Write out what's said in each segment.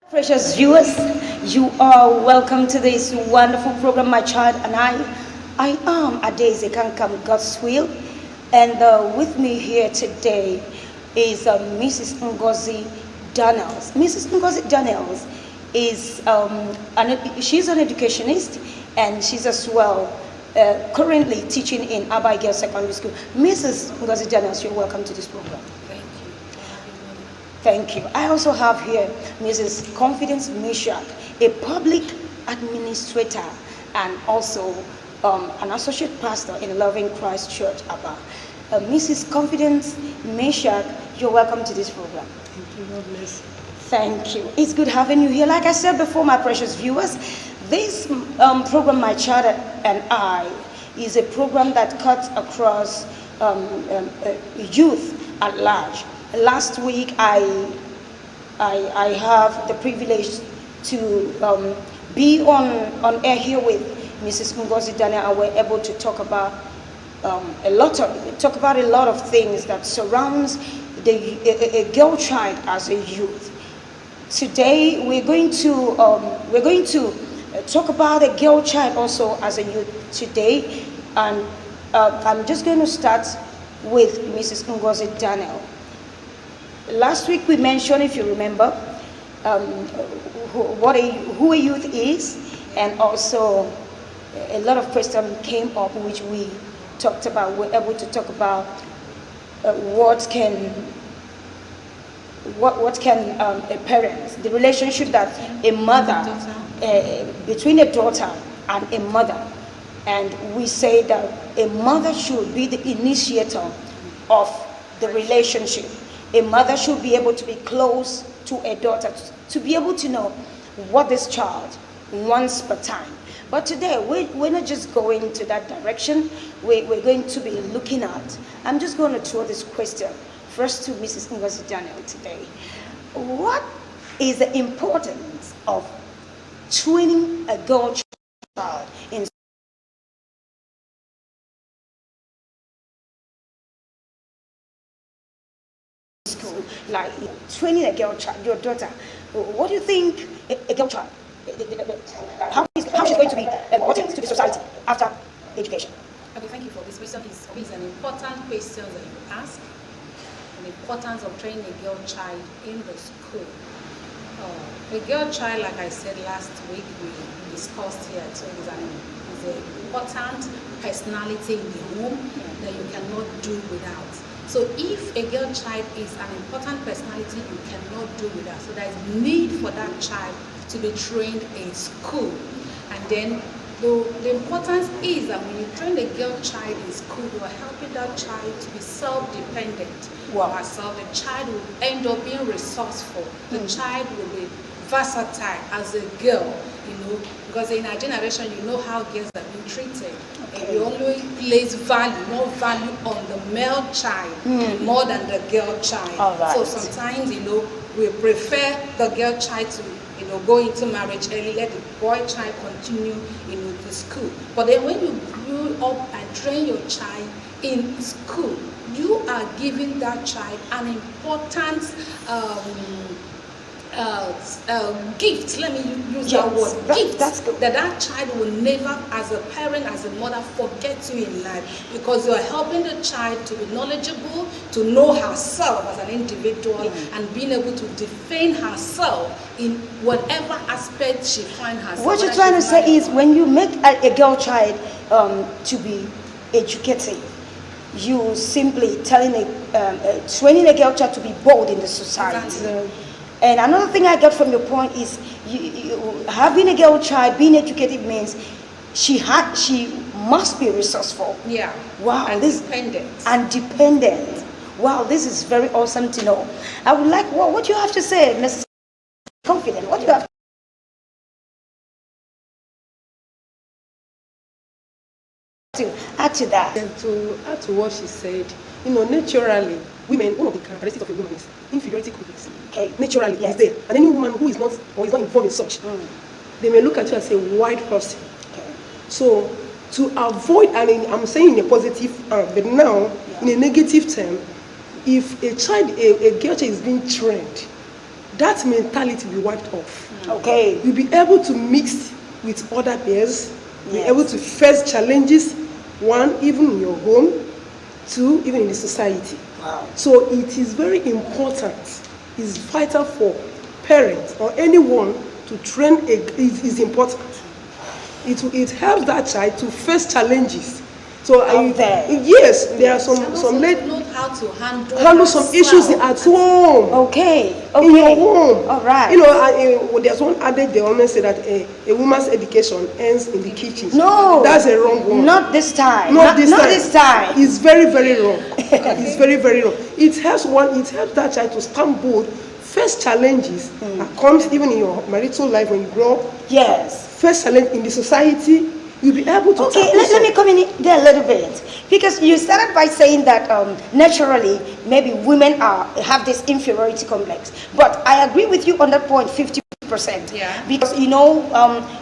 Precious viewers, you are welcome to this wonderful program, My Child and I. I am Adeze Kankam, God's will, and with me here today is Mrs. Ngozi Daniels. Mrs. Ngozi Daniels is she's an educationist, and she's as well currently teaching in Abigail Secondary School. Mrs. Ngozi Daniels, you're welcome to this program. Thank you. I also have here Mrs. Confidence Mishak, a public administrator and also an associate pastor in Loving Christ Church, Abba. Mrs. Confidence Mishak, you're welcome to this program. Thank you. God bless. Thank you. It's good having you here. Like I said before, my precious viewers, this program, My Child and I, is a program that cuts across youth at large. Last week, I have the privilege to be on air here with Mrs. Ngozi Daniel, and we're able to talk about a lot of things that surrounds a girl child as a youth. Today, we're going to talk about a girl child also as a youth today, and I'm just going to start with Mrs. Ngozi Daniel. Last week we mentioned, if you remember, who a youth is, and also a lot of questions came up which we talked about. We're able to talk about what can a parent, the relationship that a mother, between a daughter and a mother, and we say that a mother should be the initiator of the relationship. A mother should be able to be close to a daughter, to be able to know what this child wants per time. But today, we're not just going to that direction. We're going to be looking at, I'm just going to throw this question first to Mrs. Ngozi Daniel today. What is the importance of training a girl child in school, like training a girl child, your daughter? What do you think a girl child, how she's going to be important to the society after education? Okay, thank you for this question. It's an important question that you ask. The importance of training a girl child in the school. A girl child, like I said last week, we discussed here, so is an important personality in the home that you cannot do without. So if a girl child is an important personality you cannot do without, so there is need for that child to be trained in school. And then the importance is that when you train a girl child in school, you are helping that child to be self-dependent. Wow. Herself. The child will end up being resourceful. The child will be versatile as a girl, because in our generation, you know how girls are being treated. Okay. We only place more value on the male child more than the girl child. All right. So sometimes, we prefer the girl child to, go into marriage early, let the boy child continue, to school. But then when you grow up and train your child in school, you are giving that child an important gift. Let me use that word. Gift. That's good. That child will never, as a parent, as a mother, forget you in life, because you are helping the child to be knowledgeable, to know herself as an individual, and being able to defend herself in whatever aspect she finds herself. What you're trying to say is, when you make a girl child to be educated, you simply training a girl child to be bold in the society. Exactly. And another thing I got from your point is, you having a girl child being educated means she must be resourceful. Yeah. Wow. And dependent. Wow, this is very awesome to know. I would like, what do you have to say, Mrs. Confident? What do you have to add to that? And to add to what she said, naturally, women, one of the characteristics of a woman is inferiority complex. Okay. Naturally, Yes. it's there. And any woman who is not involved in such, they may look at you as a white person. Okay. So, to avoid, I'm saying in a positive, but now, in a negative term, if a girl child is being trained, that mentality will be wiped off. Okay. You'll be able to mix with other peers, be Yes. able to face challenges, one, even in your home, two, even in the society. Wow. So it is very important, it's vital for parents or anyone to train, is important. It helps that child to face challenges. So Out there. yes, there are some Also ladies to know how to handle some issues at home. Okay. In your home. All right. You know, there's one adage they always say that a woman's education ends in the kitchen. No. That's a wrong one. Not this time. Not this time. This time. It's very, very wrong. It's very, very wrong. It helps that child to stand bold, face challenges that comes even in your marital life when you grow up. Yes. Face challenge in the society. You'll be able to Okay, tackle let me come in there a little bit, because you started by saying that naturally maybe women have this inferiority complex, but I agree with you on that point 50%. Yeah. Because you know,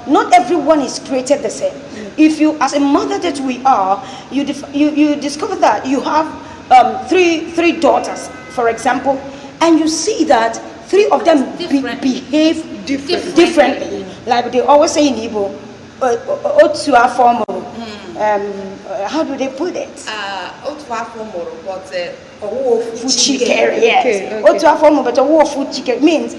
not everyone is created the same. If you, as a mother that we are, you discover that you have three daughters, for example, and you see that three of them behave differently. Like they always say in Igbo, how do they put it? Fuchikere, yes. Okay. Means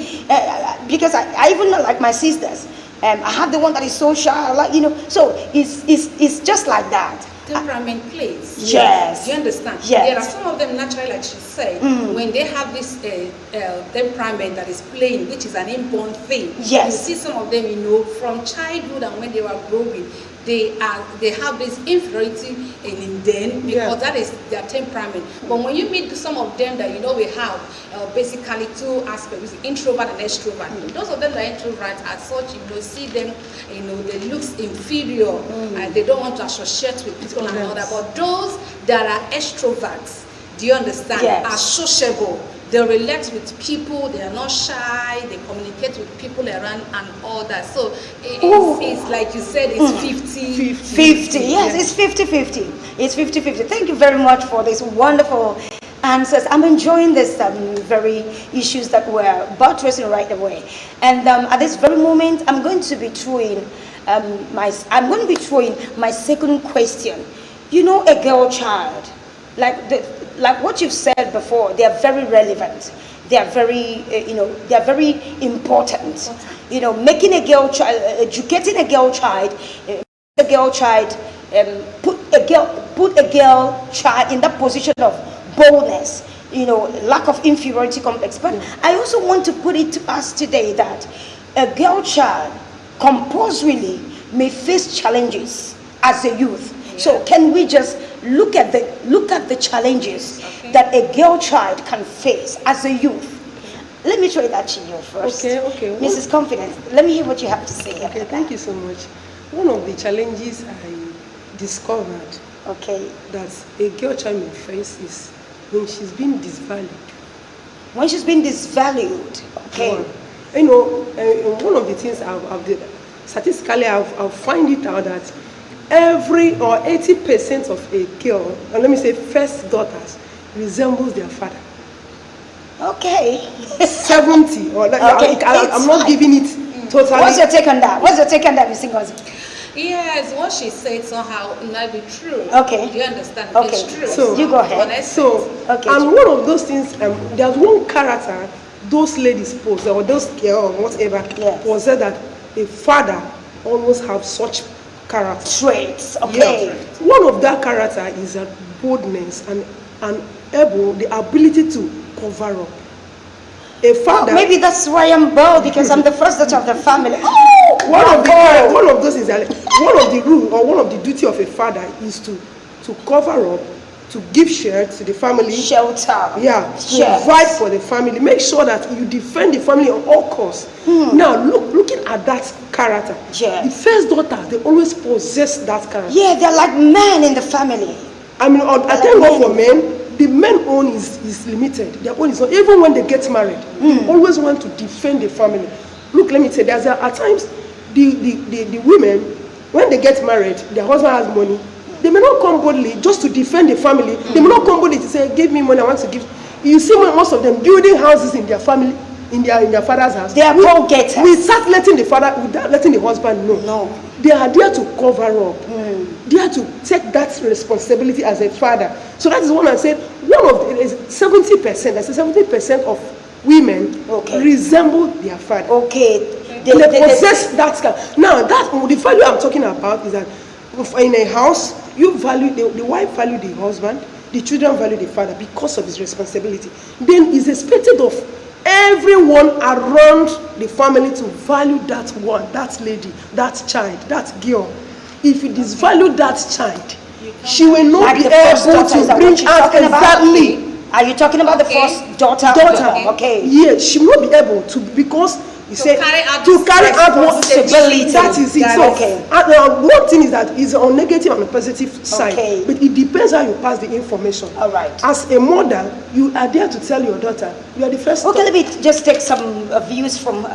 because I even know, like my sisters, I have the one that is so shy, like, you know. So it's just like that. Temperament plays. Yes. Do you understand? Yes. There are some of them naturally, like she said, when they have this temperament that is playing, which is an inborn thing. Yes. You see some of them, you know, from childhood and when they were growing, they have this inferiority in them because that is their temperament. But when you meet some of them that you know we have basically two aspects, introvert and extrovert. Those of them that are introverts as such, you know, see them, you know, they look inferior and they don't want to associate with people and all that. But those that are extroverts, do you understand? Yes. Are sociable. They relate with people, they are not shy, they communicate with people around and all that. So it's like you said, it's 50. Yes, it's 50-50. It's 50-50. Thank you very much for this wonderful answers. I'm enjoying this very issues that we're buttressing right away. And at this very moment, I'm going to be throwing my second question. You know, a girl child, like what you've said before, they are very relevant. They are very, they are very important. You know, making a girl child, educating a girl child, put a girl child in that position of boldness. You know, lack of inferiority complex. But I also want to put it to us today that a girl child compulsorily may face challenges as a youth. Yeah. So can we just look at the challenges that a girl child can face as a youth? Let me try that to you first. Okay. Mrs. Confidence, let me hear what you have to say. Okay, thank you so much. One of the challenges I discovered that a girl child may face is when she's been disvalued. When she's been disvalued, okay. You know, one of the things statistically I've find it out that every or 80% of a girl, and let me say first daughters, resembles their father. Okay. 70 or I'm not giving it totally. What's your take on that? Mr. Ngozi? Yes, what she said somehow might be true. Okay. Do you understand? Okay. It's true. So you go ahead. And one of those things, there's one character those ladies possess, or those girls, or whatever, possess, that a father always have such character traits. Okay. Yeah. One of that character is a boldness and the ability to cover up. A father. Maybe that's why I'm bold, because I'm the first daughter of the family. One of those is that one of the rules or one of the duty of a father is to cover up, to give shelter to the family. Shelter. Yeah. Provide for the family. Make sure that you defend the family at all costs. Now looking at that character. Yeah. The first daughter, they always possess that character. Yeah, they're like men in the family. I mean, I thank God for men. The men own is limited. Their own is not. Even when they get married, they always want to defend the family. Look, let me tell you, at times the women, when they get married, their husband has money. They may not come boldly just to defend the family. They may not come boldly to say, give me money, I want to give. You see most of them building houses in their family. in their father's house, They are go-getters. We start letting the father, without letting the husband know. No. They are there to cover up. They are to take that responsibility as a father. So that is what I said. One of the 70%. I said 70% of women resemble their father. Okay. They possess that skill. Now, that the value I'm talking about is that in a house, you value the wife value the husband, the children value the father because of his responsibility. Then it's expected of everyone around the family to value that one, that lady, that child, that girl. If you disvalue that child, she will not be able to bring out exactly. Are you talking about the first daughter? Okay. Yes, she will not be able to, because you say to carry out responsibility. That is it. Okay. And one thing is that is on negative and positive side. Okay. But it depends how you pass the information. All right. As a mother, you are there to tell your daughter you are the first. Okay, let me just take some views from.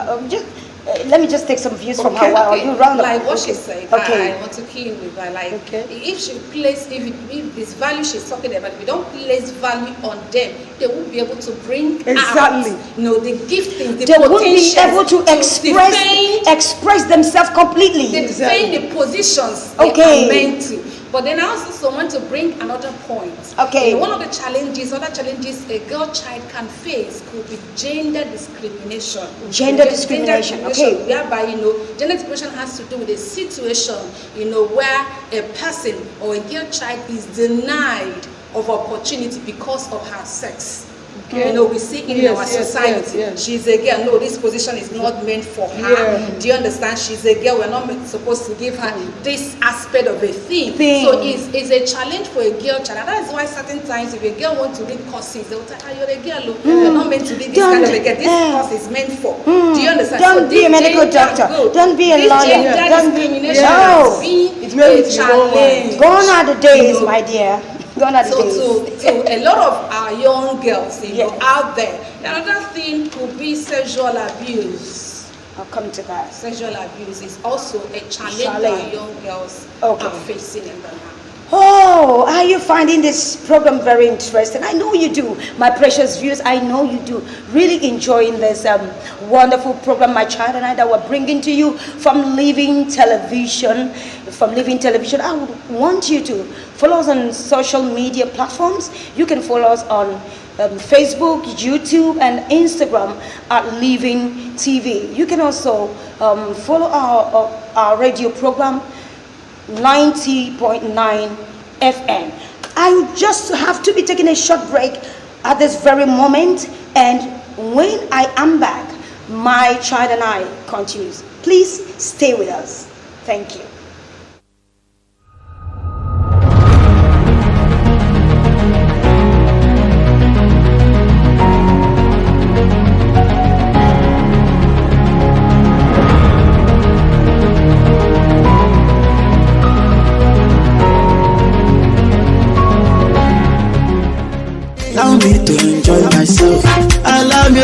Let me just take some views from her while you round up. Like what she said, Okay. I want to key in with her. Like, if she place, if this value she's talking about, if we don't place value on them, they won't be able to bring out, the gifting, the they potential. won't be able to express themselves completely. They define the positions they are meant to. But then I also want to bring another point. Okay. One of the other challenges a girl child can face could be gender discrimination. Gender discrimination. Okay. Whereby, gender discrimination has to do with a situation, where a person or a girl child is denied of opportunity because of her sex. We see in our society, she's a girl. No, this position is not meant for her. Do you understand? She's a girl. We're not supposed to give her this aspect of a thing. So it's a challenge for a girl child. And that is why certain times, if a girl wants to read courses, they'll tell her, you're a girl. You're not meant to read this kind of a girl. This course is meant for. Do you understand? Don't be a medical doctor. Don't be a lawyer. Gender discrimination No. It's a challenge. Gone are the days, my dear. So a lot of our young girls, out there, another thing could be sexual abuse. I'll come to that. Sexual abuse is also a challenge our young girls are facing in the house. Oh, are you finding this program very interesting? I know you do, my precious viewers. I know you do. Really enjoying this wonderful program, my child and I, that we're bringing to you from Living Television. From Living Television, I would want you to follow us on social media platforms. You can follow us on Facebook, YouTube, and Instagram at Living TV. You can also follow our radio program 90.9 FM. I just have to be taking a short break at this very moment, and when I am back, my child and I continues. Please stay with us. Thank you. Allow me to enjoy myself. Allow me,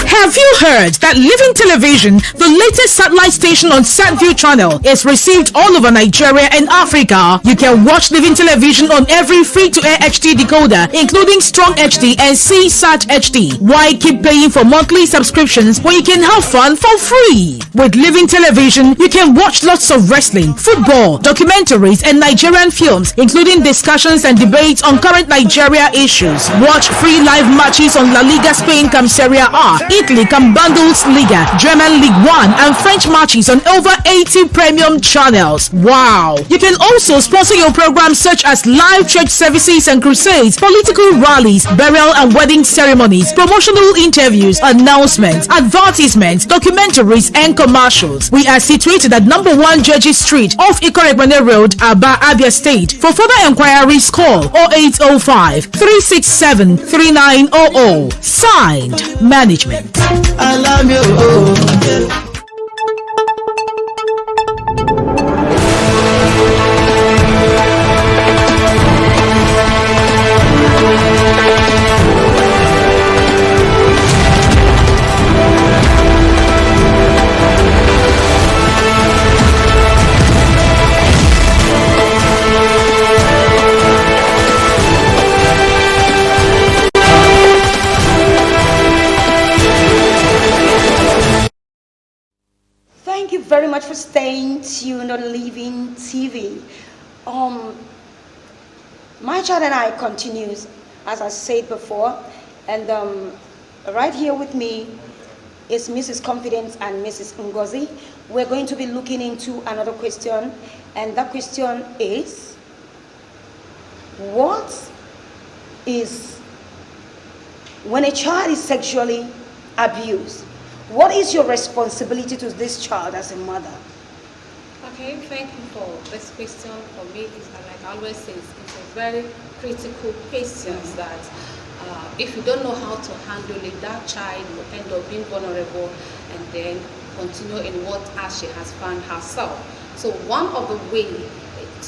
Have you heard that Living Television, the latest satellite station on SatView channel, is received all over Nigeria and Africa? You can watch Living Television on every free-to-air HD decoder, including Strong HD and CSAT HD. Why keep paying for monthly subscriptions when you can have fun for free? With Living Television, you can watch lots of wrestling, football, documentaries, and Nigerian films, including discussions and debates on current Nigeria issues. Watch free live matches on La Liga Spain cum Serie A, Italy cum Bundesliga, German League 1, and French matches on over 80 premium channels. Wow! You can also sponsor your programs such as live church services and crusades, political rallies, burial and wedding ceremonies, promotional interviews, announcements, advertisements, documentaries, and commercials. We are situated at number 1 Judges Street off Ikoregbane Road, Aba, Abia State. For further enquiries, call 0805 367 3900. Signed, Management. allow me, Thank you very much for staying tuned on Living TV. My child and I continues, as I said before, and right here with me is Mrs. Confidence and Mrs. Ngozi. We're going to be looking into another question, and that question is, what is, when a child is sexually abused, what is your responsibility to this child as a mother? Okay, thank you for this question. For me, it's like I always say, it's a very critical question that if you don't know how to handle it, that child will end up being vulnerable and then continue in what she has found herself. So one of the ways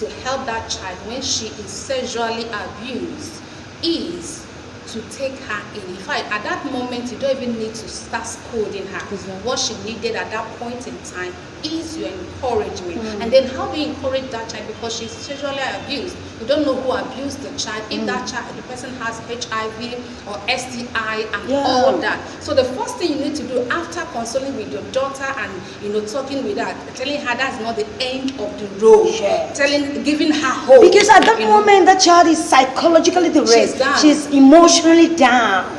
to help that child when she is sexually abused is to take her in. In fact, at that moment, you don't even need to start scolding her. What she needed at that point in time is your encouragement. And then how do you encourage that child? Because she's sexually abused. You don't know who abused the child. If that child, the person has HIV or STI and all that. So the first thing you need to do after consulting with your daughter and talking with her, telling her that's not the end of the road. Giving her hope. Because at that moment, the child is psychologically deranged. She's emotionally down.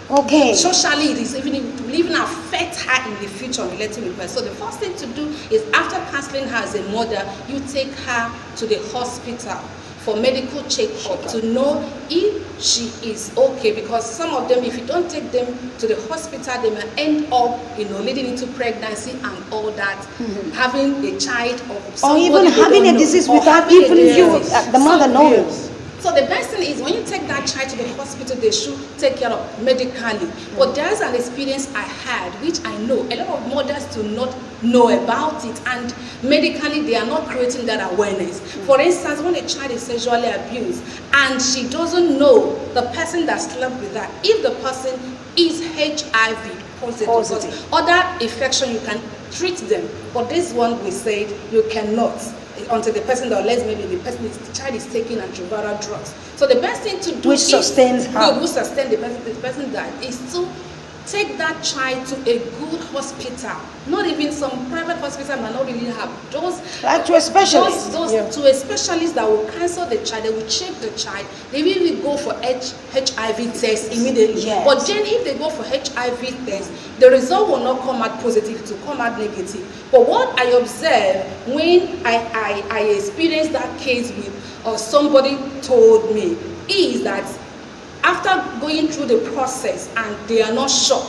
Okay. Socially, it will even affect her in the future relating with her. So the first thing to do is after counseling her as a mother, you take her to the hospital for medical checkup to know if she is okay. Because some of them, if you don't take them to the hospital, they may end up, leading into pregnancy and all that, having a child of somebody, or even having a disease without even the mother knows. So the best thing is when you take that child to the hospital, they should take care of medically. But there's an experience I had, which I know a lot of mothers do not know about it, and medically they are not creating that awareness. For instance, when a child is sexually abused and she doesn't know the person that slept with her, if the person is HIV positive. Other infection you can treat them, but this one we said you cannot. Until the person, unless maybe the child is taking antiviral drugs. So the best thing to do which sustains her. Which sustain the person that is to take that child to a good hospital. Not even some private hospital might not really have those. Like to a specialist. To a specialist that will counsel the child, they will check the child. They will go for HIV test immediately. But then if they go for HIV test, the result will not come out positive, to come out negative. But what I observed when I experienced that case with, or somebody told me, is that after going through the process and they are not sure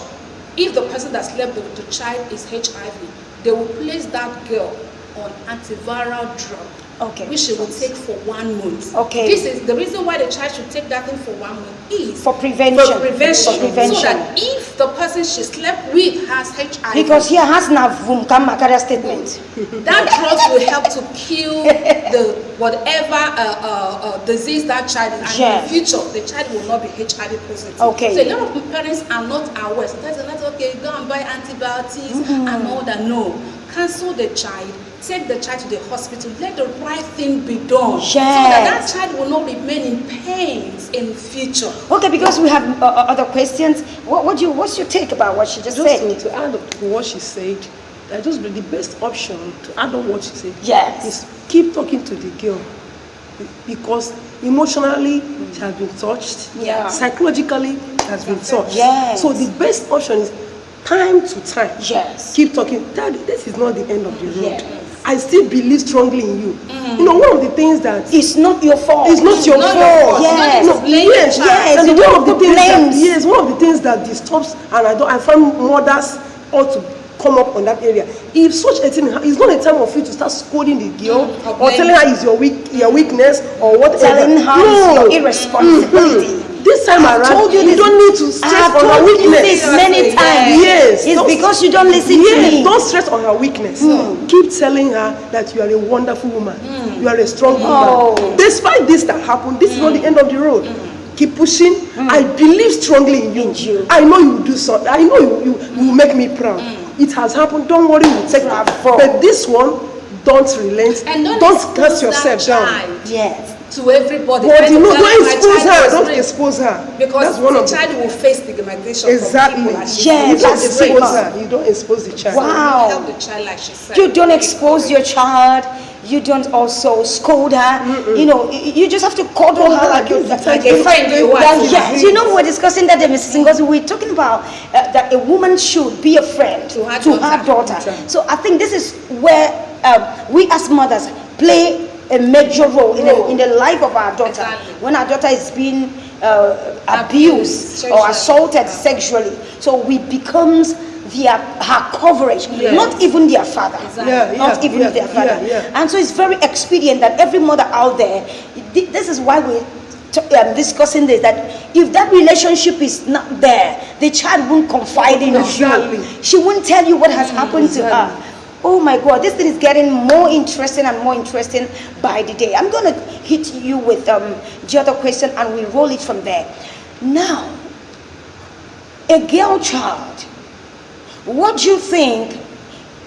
if the person that slept with the child is HIV, they will place that girl on antiviral drug, which she will take for 1 month. This is the reason why the child should take that thing for 1 month is for prevention. So that if the person she slept with has HIV, because here has Navum Kamakaria statement, that drug will help to kill the whatever disease that child is, and in the future the child will not be HIV positive. So a lot of parents are not aware. So that's not okay. Go and buy antibiotics and all that. No, cancel the child. Take the child to the hospital. Let the right thing be done, so that child will not remain in pains in the future. Okay, because we have other questions. What's your take about what she just said? To add up to what she said, just the best option to add on what she said. Is keep talking to the girl, because emotionally she has been touched. Psychologically she has been touched. So the best option is time to time. Keep talking. Daddy, this is not the end of the road. I still believe strongly in you. One of the things that it's not your fault. It's not your fault. And one of the things that disturbs, and I find mothers ought to come up on that area. If such a thing, it's not a time of you to start scolding the girl or telling her it's your weakness or whatever. Telling her it's your irresponsibility. This time around, you don't need to stress on her weakness. This many times. It's because you don't listen to me. Don't stress on her weakness. Keep telling her that you are a wonderful woman. You are a strong woman. Despite this that happened, this is not the end of the road. Keep pushing. I believe strongly in you. I know you will do something. I know you will make me proud. It has happened. Don't worry, we'll take it. But this one, don't relent. And don't cast yourself down. to everybody. But Trying to tell don't my expose child her. was Don't raped. expose her. Because that's one the of child will face stigmatization exactly. from people. As she Yes, You don't that's expose stigma. her. You don't expose the child. Wow. You help the child, like she said. You don't expose your child. You don't also scold her. You know, you just have to cuddle her like a friend you want. Yes, you know, we're discussing that, Mrs. Ngozi. We're talking about that a woman should be a friend To her her daughter. So I think this is where we as mothers play a major role in the life of our daughter. Exactly. When our daughter is being abused or assaulted sexually, so we becomes her coverage, not even their father. Not even their father. And so it's very expedient that every mother out there, this is why we're discussing this, that if that relationship is not there, the child won't confide in you. She won't tell you what has happened to her. Oh my God, this thing is getting more interesting and more interesting by the day. I'm going to hit you with the other question and we roll it from there. Now, a girl child, what do you think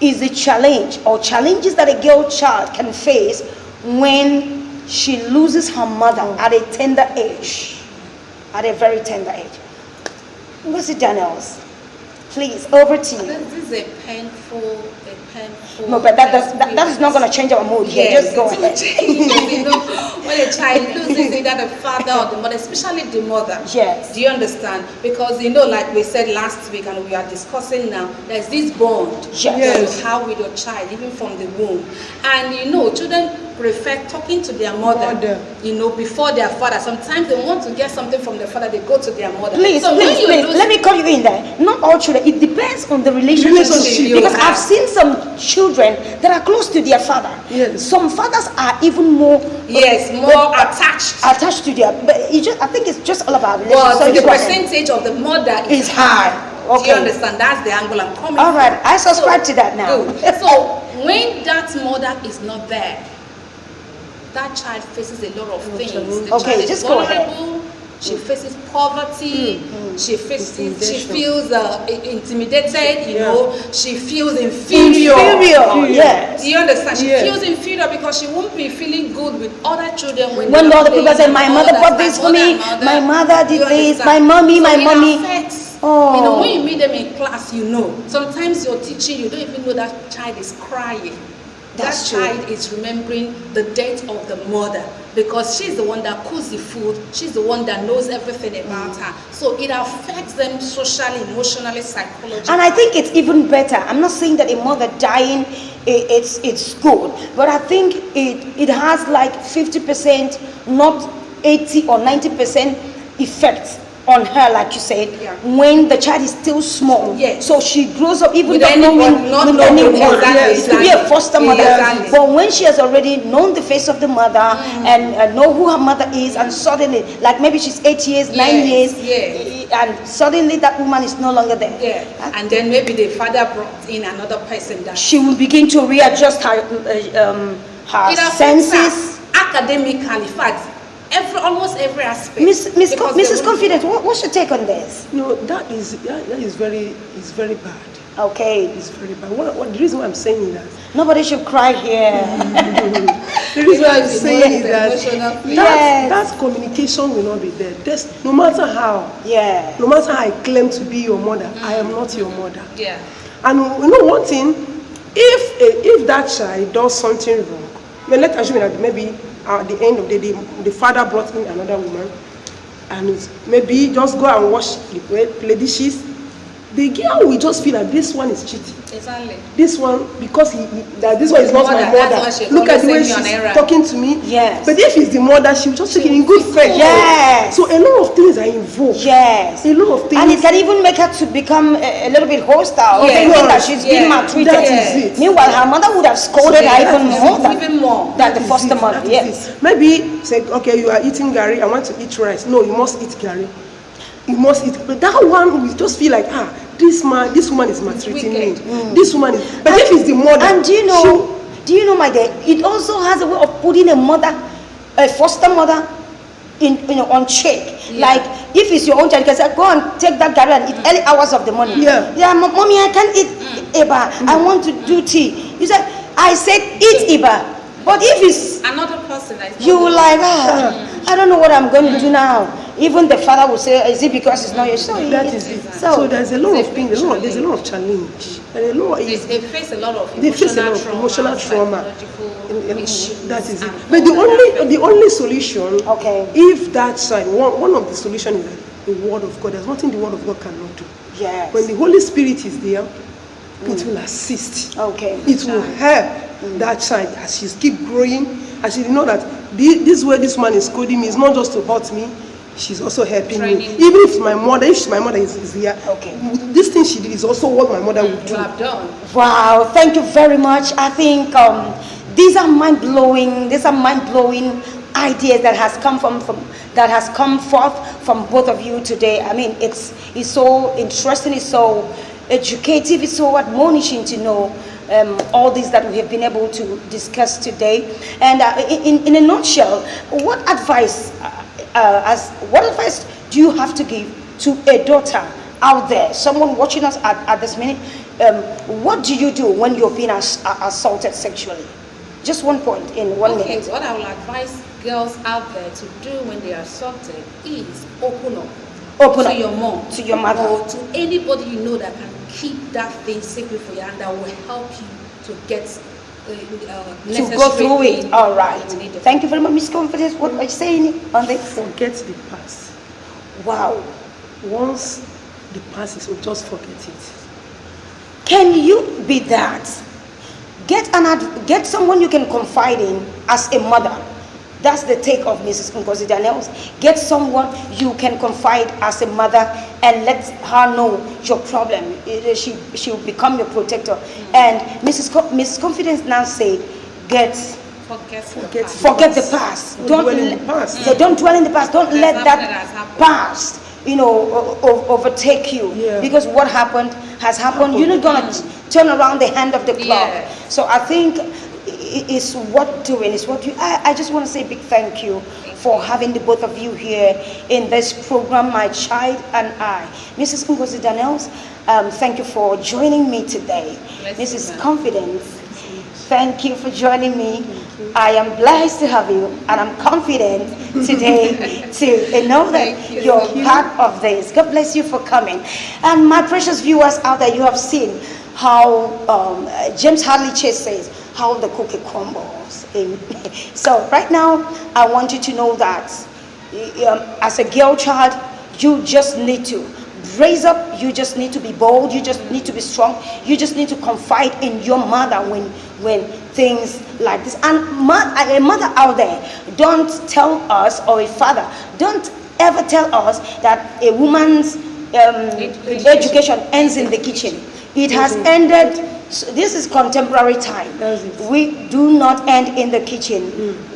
is the challenge or challenges that a girl child can face when she loses her mother at a tender age? At a very tender age. Mr. Daniels, please, over to you. This is a painful. No, but that is not going to change our mood here. Yes, just go ahead. You know, when a child loses either the father or the mother, especially the mother. Yes. Do you understand? Because, you know, like we said last week and we are discussing now, there's this bond that you have with your child, even from the womb. And, you know, children prefer talking to their mother, you know, before their father. Sometimes they want to get something from their father, they go to their mother. Please, let me call you in there. Not all children. It depends on the relationship. Because I've seen some children that are close to their father. Yes. Some fathers are even more more attached to their. But I think it's just all about relationship. But the percentage of the mother is high. Okay. Do you understand? That's the angle I'm coming all right, from. I subscribe to that now. Good. So when that mother is not there, that child faces a lot of things. The child is just go ahead. vulnerable. She faces poverty. She faces. She feels intimidated. You know. She feels inferior. Yes. Do you understand? She feels inferior because she won't be feeling good with other children when the other people say, "My mother bought this for me. My mother did this. My mommy. So my it mommy." Affects, oh. You know, when you meet them in class, you know. Sometimes you're teaching, you don't even know that child is crying. That's that child is remembering the death of the mother because she's the one that cooks the food. She's the one that knows everything about her. So it affects them socially, emotionally, psychologically. And I think it's even better. I'm not saying that a mother dying, it's good, but I think it has like 50%, not 80 or 90% effect on her, like you said, when the child is still small. Yes. So she grows up even with not knowing anyone. Exactly. It could be a foster mother. But when she has already known the face of the mother and know who her mother is, and suddenly, like maybe she's 8 years, 9 years, and suddenly that woman is no longer there. Yeah. And then maybe the father brought in another person that she will begin to readjust her senses. Her academically, in fact. Almost every aspect. Mrs. Confident, what's your take on this? No, that is very bad. Okay. It's very bad. The reason why I'm saying is that nobody should cry here. the reason why I'm saying is that communication will not be there. No matter how. Yeah. No matter how I claim to be your mother, I am not your mother. Yeah. And you know one thing, if that child does something wrong, let's assume that maybe at the end of the day, the father brought in another woman, and maybe just go and wash the dishes. The girl will just feel that this one is cheating. Exactly. This one, because this one is not my mother. Look at the way she's talking to me. Yes. But if it's the mother, she'll just take it in good faith. Yes. So a lot of things are involved. Yes. A lot of things. And it can even make her to become a little bit hostile. Yes. Thinking that she's being maltreated. That is it. Meanwhile, her mother would have scolded her even more than the foster mother. Yes. Maybe say, okay, you are eating gari. I want to eat rice. No, you must eat gari. You must eat. But that one will just feel like, this woman is maltreating me. This woman is. But if it's the mother, and do you know, my dear, it also has a way of putting a foster mother, on check. Yeah. Like if it's your own child, you can say, go and take that gari and eat early hours of the morning. Yeah. Mommy, I can't eat Eba. I want to do tea. You said, I said eat Eba. But if it's Another person that is you not like, I don't know what I'm going to do now. Even the father will say, is it because it's not your son? That is it. So there's a lot of things. There's a lot of challenge. And a lot they face a lot of they face a lot of emotional trauma. psychological issues. That is it. and But all that the only solution, Okay. if that side, one of the solutions is that the word of God. There's nothing the word of God cannot do. Yes. When the Holy Spirit is there, it will assist. Okay. It will help that child as she keep growing, as she know that this way this man is scolding me is not just to hurt me. She's also helping me. Training. Even if my mother is here, Okay. this thing she did is also what my mother would do. you have done. Wow, thank you very much. I think these are mind blowing. These are mind blowing ideas that has come that has come forth from both of you today. I mean, it's so interesting. It's so educative. It's so admonishing to know all these that we have been able to discuss today. And in a nutshell, what advice do you have to give to a daughter out there, someone watching us at this minute? What do you do when you're being assaulted sexually? Just one point in 1 Okay, minute. what I will advise girls out there to do when they are assaulted is open up. Open to up your mom, to your mother. or to anybody you know that can keep that thing secret for you and that will help you to get To go through it. All right. Thank you very much, Miss Confidence. What are you saying on this? Forget the past. Wow. Once the past is over, just forget it. Can you be that? Get someone you can confide in as a mother. That's the take of Mrs. Ngozi Daniels. Get someone you can confide as a mother and let her know your problem. She will become your protector. And Mrs. Confidence now say, forget the past. Don't dwell in the past. Don't dwell in the past. Don't let That's that something that has happened. past, overtake you. Yeah. Because what happened has happened. You're not gonna turn around the hand of the clock. Yeah. So I think it's what doing. It's what you. I just want to say a big thank you for having the both of you here in this program, My Child and I. Mrs. Ngozi Daniels, thank you for joining me today. Bless you, Mrs. ma'am. Confidence, thank you for joining me. I am blessed to have you, and I'm confident today to know that you're part of this. God bless you for coming. And my precious viewers out there, you have seen how James Hadley Chase says, how the cookie crumbles. So right now, I want you to know that as a girl child, you just need to raise up. You just need to be bold. You just need to be strong. You just need to confide in your mother when things like this. And a mother out there, don't tell us, or a father, don't ever tell us that a woman's education ends in the kitchen. It has ended. So this is contemporary time. We do not end in the kitchen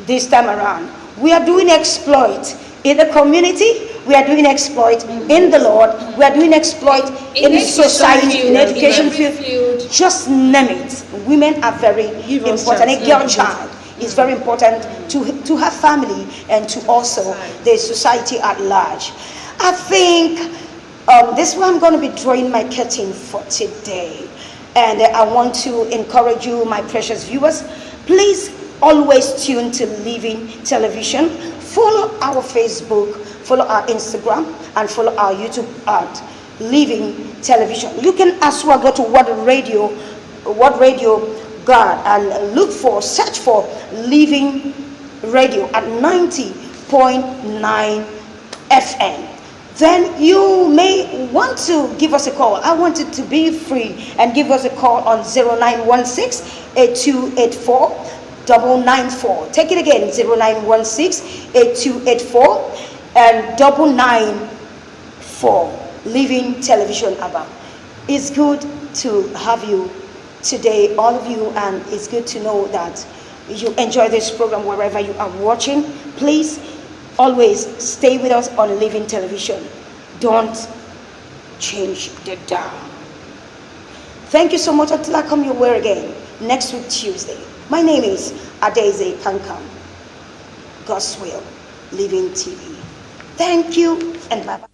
this time around. We are doing exploit in the community. We are doing exploit in the Lord. We are doing exploit in society, in education field. Just name it. Women are very important. A girl child is very important to her family and to also the society at large. I think this is where I'm going to be drawing my curtain for today. And I want to encourage you, my precious viewers, please always tune to Living Television. Follow our Facebook, follow our Instagram, and follow our YouTube at Living Television. You can as well go to What Radio God, and search for Living Radio at 90.9 FM. Then you may want to give us a call. I want it to be free, and give us a call on 0916-8284-994. Take it again, 0916-8284 and 994. Living Television Abba. It's good to have you today, all of you, and it's good to know that you enjoy this program wherever you are watching. Please always stay with us on Living Television. Don't change the dial. Thank you so much. Until I come your way again next week Tuesday. My name is Adeze Kankam. God's will, Living TV. Thank you and bye-bye.